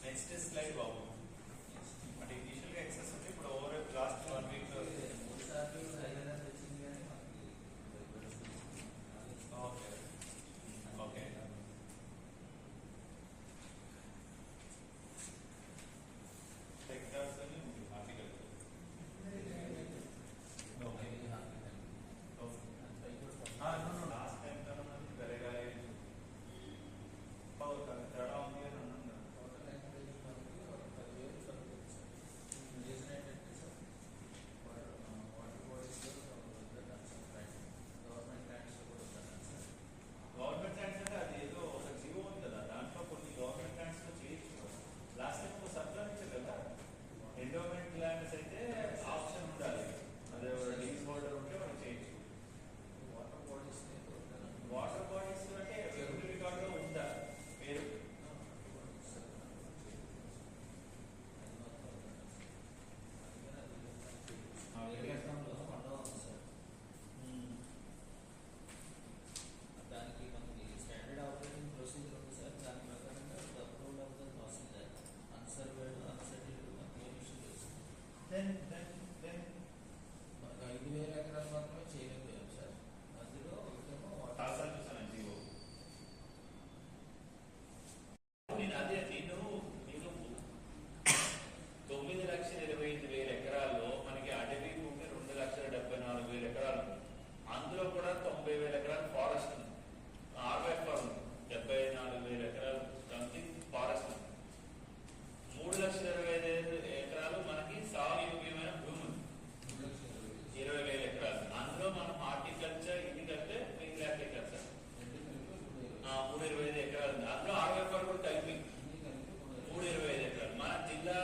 Next slide బాబు. అంటే initial గా excess ఉంది, ఇప్పుడు over last 1 week okay okay sectors అని ఉంది ఆర్టికల్. ఓకే లాస్ట్ టైం కన్నా వేరేగా తేడా ఉంది అని అన్నాను. గవర్నమెంట్ ల్యాండ్స్ అంటే అది ఏదో ఒక జీవో ఉంది కదా, దాంట్లో కొన్ని గవర్నమెంట్ ల్యాండ్స్ లో చేయొచ్చు. లాస్ట్ టైం ఒక సబ్జెక్ట్ ఇచ్చారు కదా, ఎండోమెంట్ ల్యాండ్స్ అయితే ఆప్షన్ ఉండాలి, అదే లీజ్ హోల్డర్ ఉంటే మనం చేయొచ్చు. వాటర్ బాడీస్ అంటే రెవెన్యూ రికార్డ్ లో ఉందా పేరు? దానికి మనకి స్టాండర్డ్ ఆపరేటింగ్ ప్రొసీజర్ ఉంది సార్. దాని ప్రకారంగా approval of the tahsildar unsurveyed unsettled మనకి ఇష్యూ చేస్తుంది. మనకు 5,000 ఎకరాలు మాత్రమే చేయలేకపోయాం సార్. అందులో ఒకటేమో చాలాసార్లు చూసాను జీవో. నేను అదే నేను 9,25,000 ఎకరాల్లో మనకి అడవి భూమి 2,74,000 ఎకరాలు ఉంది. అందులో కూడా 90,000 ఎకరాలు ఫారెస్ట్ ఉంది, ఆర్వైఫర్ ఉంది, 74,000 ఎకరాలు సంథింగ్ ఫారెస్ట్ ఉంది. 3,25,000 ఎకరాలు మనకి సాగు యోగ్యమైన భూమి ఉంది, 20,000 ఎకరాలు. అందులో మనం హార్టికల్చర్ ఇది కలిపే 3,00,000 ఎకరాలు, 325 ఎకరాలు ఉంది. అందులో ఆర్వైఫర్ కూడా కలిపి 325 ఎకరాలు. మన జిల్లా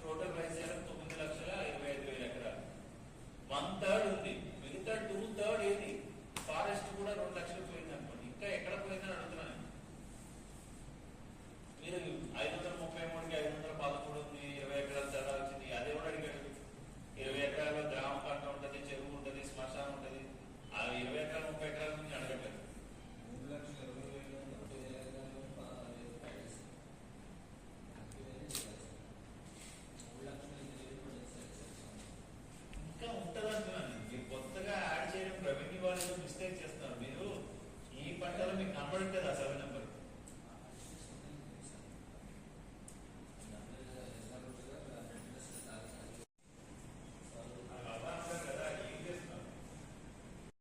టోటల్ రైస్ 9,25,000 ఎకరాలు. 1/3 ఉంది, మిగతా 2/3 ఏది ఫారెస్ట్ కూడా 2 లక్షలు పోయింది అనుకోండి. ఇంకా ఎక్కడ పోయిందని అడుగుతున్నాను. మీరు 533కి 513 ఉంది, 20 ఎకరాలు తేడా వచ్చింది. అదే కూడా అడిగాడు. 20 ఎకరాల్లో గ్రామ పంట ఉంటుంది, చెరువు ఉంటుంది, శ్మశానం ఉంటుంది. ఆ 20 ఎకరాలు 30 ఎకరాల నుంచి అడగట్లేదు. 3,30,000 ఇంకా ఉంటుంది అంటున్నాను. మీరు కొత్తగా యాడ్ చేయడం రెవెన్యూ వాళ్ళు మిస్టేక్ చేస్తారు.